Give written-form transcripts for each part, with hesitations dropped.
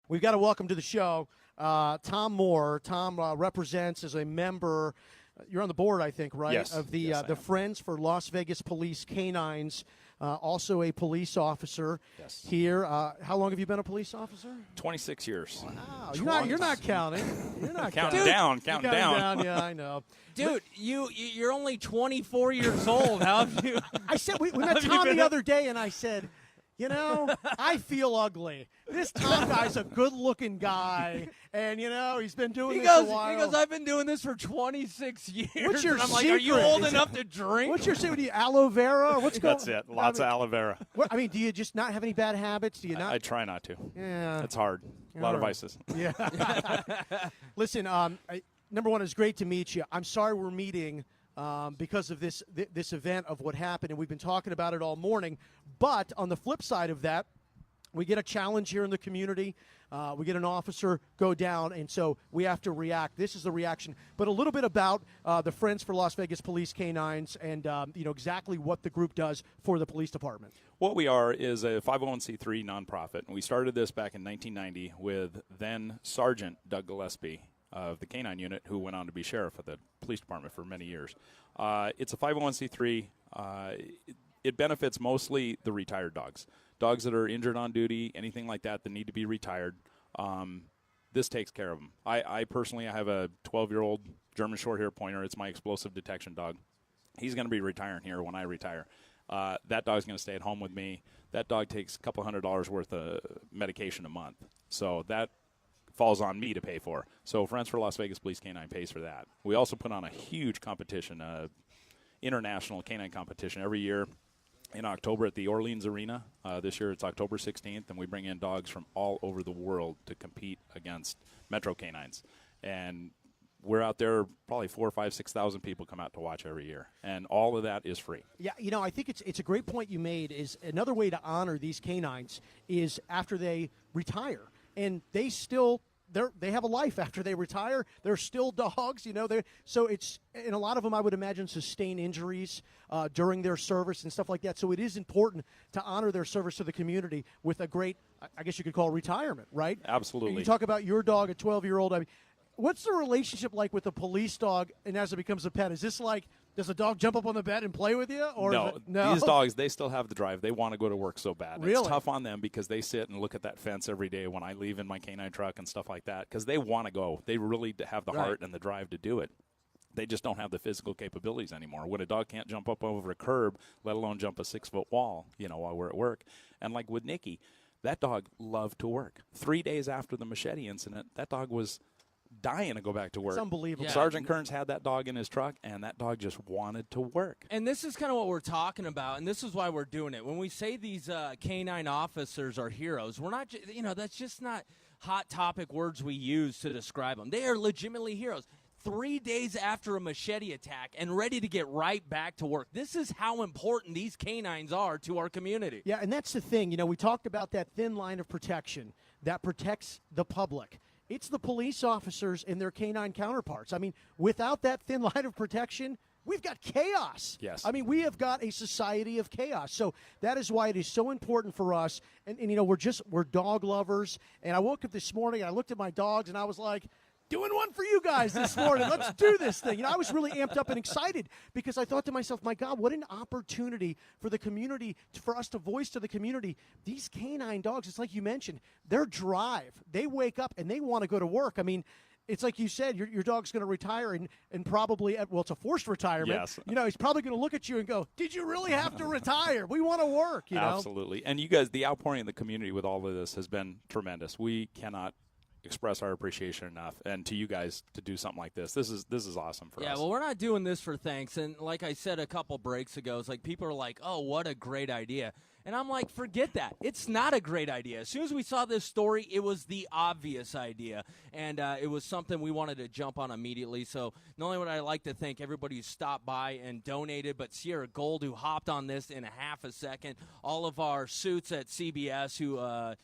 We've got to welcome to the show Tom Moore. Tom represents as a member, you're on the board, I think, right? Yes. Of the Yes, the Friends for Las Vegas Police Canines, also a police officer here. How long have you been a police officer? 26 years. Wow. You're not counting. You're not Counting counting. down. Down. Yeah, I know. Dude, you're only 24 years old. How have you? I said we met Tom the other day, and I said, I feel ugly. This Tom guy's a good-looking guy, and, he's been doing this a while. He goes, I've been doing this for 26 years. What's your and I'm secret? like, are you old enough to drink? What's your secret? Aloe vera? Or what's going on? That's it. Lots of aloe vera. Do you just not have any bad habits? Do you not? I try not to. Yeah. It's hard. A lot of vices. Yeah. Listen, number one, it's great to meet you. I'm sorry we're meeting because of this event of what happened, and we've been talking about it all morning. But on the flip side of that, we get a challenge here in the community. We get an officer go down, and so we have to react. This is the reaction. But a little bit about the Friends for Las Vegas Police Canines and exactly what the group does for the police department. What we are is a 501c3 nonprofit, and we started this back in 1990 with then Sergeant Doug Gillespie of the Canine Unit, who went on to be sheriff of the police department for many years. It's a 501c3. It benefits mostly the retired dogs that are injured on duty, anything like that need to be retired. This takes care of them. I personally have a 12-year-old German Shorthair Pointer. It's my explosive detection dog. He's going to be retiring here when I retire. That dog's going to stay at home with me. That dog takes a couple $100 worth of medication a month. So that falls on me to pay for. So Friends for Las Vegas Police Canine pays for that. We also put on a huge competition, international canine competition every year in October at the Orleans Arena. This year it's October 16th, and we bring in dogs from all over the world to compete against Metro canines. And we're out there, probably 4,000, 5,000, 6,000 people come out to watch every year, and all of that is free. Yeah, I think it's a great point you made. Is another way to honor these canines is after they retire, and they have a life after they retire. They're still dogs, so it's, and a lot of them, I would imagine, sustain injuries during their service and stuff like that. So it is important to honor their service to the community with a great, I guess you could call it retirement, right? Absolutely. And you talk about your dog, a 12-year-old. What's the relationship like with a police dog and as it becomes a pet? Is this like, does the dog jump up on the bed and play with you? Or no. These dogs, they still have the drive. They want to go to work so bad. Really? It's tough on them because they sit and look at that fence every day when I leave in my canine truck and stuff like that because they want to go. They really have the heart and the drive to do it. They just don't have the physical capabilities anymore. When a dog can't jump up over a curb, let alone jump a 6-foot wall, while we're at work. And like with Nikki, that dog loved to work. 3 days after the machete incident, that dog was dying to go back to work. It's unbelievable. Yeah. Sergeant Kearns had that dog in his truck, and that dog just wanted to work. And this is kind of what we're talking about, and this is why we're doing it. When we say these canine officers are heroes, we're not, that's just not hot topic words we use to describe them. They are legitimately heroes. 3 days after a machete attack and ready to get right back to work. This is how important these canines are to our community. Yeah, and that's the thing. We talked about that thin line of protection that protects the public. It's the police officers and their canine counterparts. Without that thin line of protection, we've got chaos. Yes. We have got a society of chaos. So that is why it is so important for us. And we're dog lovers. And I woke up this morning, and I looked at my dogs, and I was like, doing one for you guys this morning. Let's do this thing. I was really amped up and excited because I thought to myself, my God, what an opportunity for the community, for us to voice to the community. These canine dogs, it's like you mentioned, their drive. They wake up and they want to go to work. It's like you said, your dog's going to retire and probably, it's a forced retirement. Yes. He's probably going to look at you and go, did you really have to retire? We want to work, Absolutely. And you guys, the outpouring in the community with all of this has been tremendous. We cannot express our appreciation enough, and to you guys to do something like this. This is awesome for us. Yeah, well, we're not doing this for thanks. And like I said a couple breaks ago, it's like people are like, oh, what a great idea. And I'm like, forget that. It's not a great idea. As soon as we saw this story, it was the obvious idea. And it was something we wanted to jump on immediately. So not only would I like to thank everybody who stopped by and donated, but Sierra Gold, who hopped on this in a half a second, all of our suits at CBS who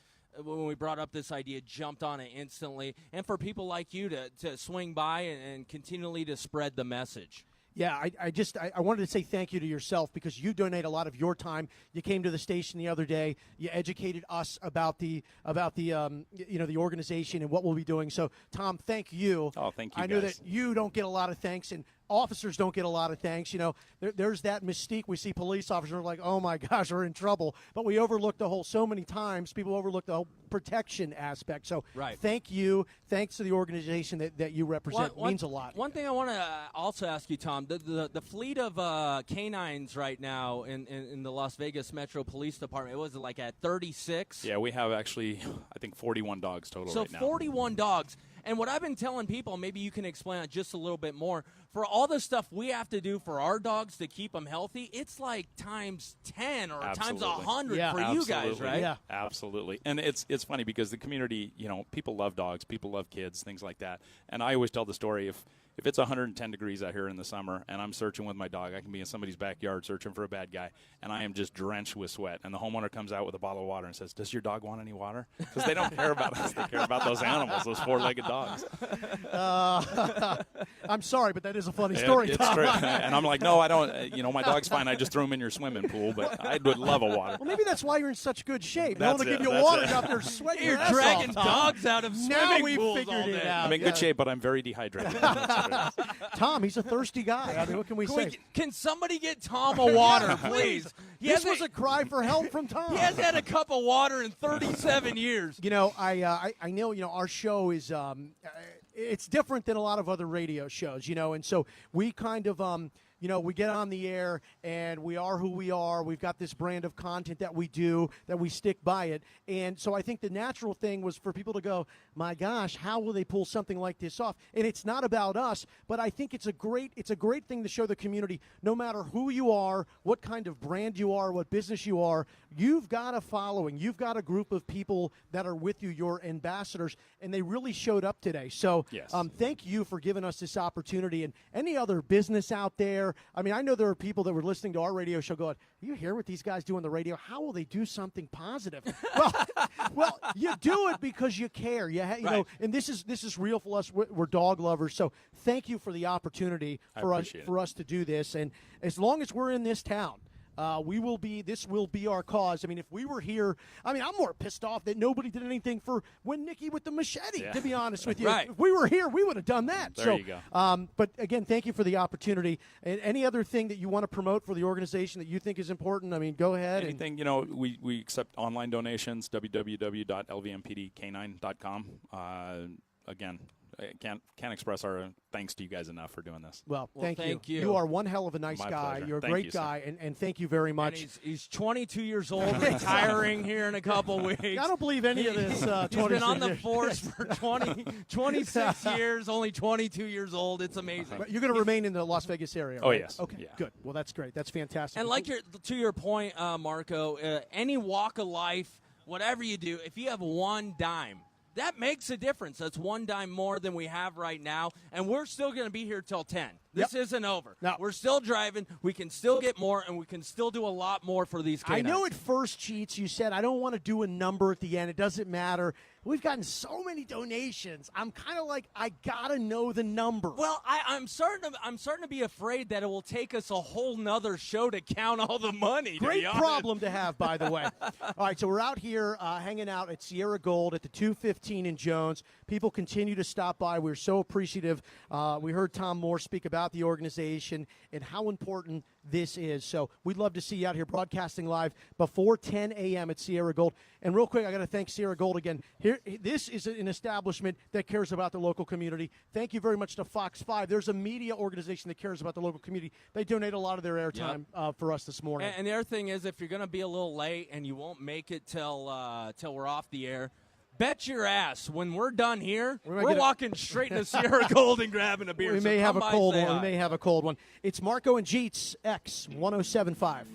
when we brought up this idea, jumped on it instantly, and for people like you to swing by and continually to spread the message. Yeah, I wanted to say thank you to yourself because you donate a lot of your time. You came to the station the other day. You educated us about the the organization and what we'll be doing. So, Tom, thank you. Oh, thank you. I know guys. that you don't get a lot of thanks, and officers don't get a lot of thanks. There's that mystique. We see police officers like, oh my gosh, we're in trouble. But we overlook so many times, people overlook the whole protection aspect. So right. Thank you. Thanks to the organization that you represent. Means a lot. One thing I want to also ask you, Tom, the fleet of canines right now in the Las Vegas Metro Police Department, was it like at 36? Yeah, we have actually, I think, 41 dogs total right now. So 41 dogs. And what I've been telling people, maybe you can explain it just a little bit more, for all the stuff we have to do for our dogs to keep them healthy, it's like times 10 or times 100 for you guys, right? Yeah. Absolutely. And it's funny because the community, people love dogs, people love kids, things like that. And I always tell the story, if it's 110 degrees out here in the summer and I'm searching with my dog, I can be in somebody's backyard searching for a bad guy, and I am just drenched with sweat. And the homeowner comes out with a bottle of water and says, "Does your dog want any water?" Because they don't care about us. They care about those animals, those four-legged dogs. I'm sorry, but that is a funny story, It's Tom. true. And I'm like, no, I don't. My dog's fine. I just threw him in your swimming pool, but I would love a water. Well, maybe that's why you're in such good shape. They That's want to it. give you That's water it. out there sweating You're your ass dragging off, Tom. dogs out of Now swimming we pools figured all it day. out. I'm in good shape, but I'm very dehydrated. Tom, he's a thirsty guy. I mean, what can we say? Can somebody get Tom a water, please? This was a cry for help from Tom. He hasn't had a cup of water in 37 years. I know, our show is it's different than a lot of other radio shows, and so we kind of we get on the air and we are who we are. We've got this brand of content that we do, that we stick by it. And so I think the natural thing was for people to go, my gosh, how will they pull something like this off? And it's not about us, but I think it's a great thing to show the community, no matter who you are, what kind of brand you are, what business you are, you've got a following. You've got a group of people that are with you, your ambassadors, and they really showed up today. So Yes. Thank you for giving us this opportunity. And any other business out there, I mean, I know there are people that were listening to our radio show going, you hear what these guys do on the radio? How will they do something positive? well, you do it because you care. You know, and this is real for us. We're dog lovers. So thank you for the opportunity for us to do this. And as long as we're in this town, this will be our cause. I mean, if we were here, I'm more pissed off that nobody did anything for when Nikki with the machete, to be honest with you. Right. If we were here, we would have done that. There you go. But again, thank you for the opportunity. And any other thing that you want to promote for the organization that you think is important, go ahead. Anything, we accept online donations, www.lvmpdk9.com. Again, I can't express our thanks to you guys enough for doing this. Well, thank you. you. You are one hell of a nice My guy. pleasure. You're a Thank great you, sir. guy, and thank you very much. And he's 22 years old, retiring here in a couple weeks. I don't believe any of this. He's been on the years. force for 26 years, only 22 years old. It's amazing. But you're going to remain in the Las Vegas area, Oh, right? yes. Okay, Yeah. good. Well, that's great. That's fantastic. And to your point, Marco, any walk of life, whatever you do, if you have one dime, that makes a difference. That's one dime more than we have right now, and we're still going to be here till 10. This isn't over. No. We're still driving. We can still get more, and we can still do a lot more for these canines. I know at first, Jeetz, you said, I don't want to do a number at the end. It doesn't matter. We've gotten so many donations. I'm kind of like, I got to know the number. Well, I'm starting to be afraid that it will take us a whole nother show to count all the money. Great problem to have, by the way. All right, so we're out here hanging out at Sierra Gold at the 215 in Jones. People continue to stop by. We're so appreciative. We heard Tom Moore speak about the organization and how important this is. So we'd love to see you out here broadcasting live before 10 a.m. at Sierra Gold. And real quick, I got to thank Sierra Gold again. This is an establishment that cares about the local community. Thank you very much to Fox 5. There's a media organization that cares about the local community. They donate a lot of their airtime for us this morning. And the other thing is, if you're going to be a little late and you won't make it till we're off the air, bet your ass when we're done here, we're walking straight into Sierra Gold and grabbing a beer. We So may have come a by, cold say one. hi. We may have a cold one. It's Marco and Jeetz, X 1075.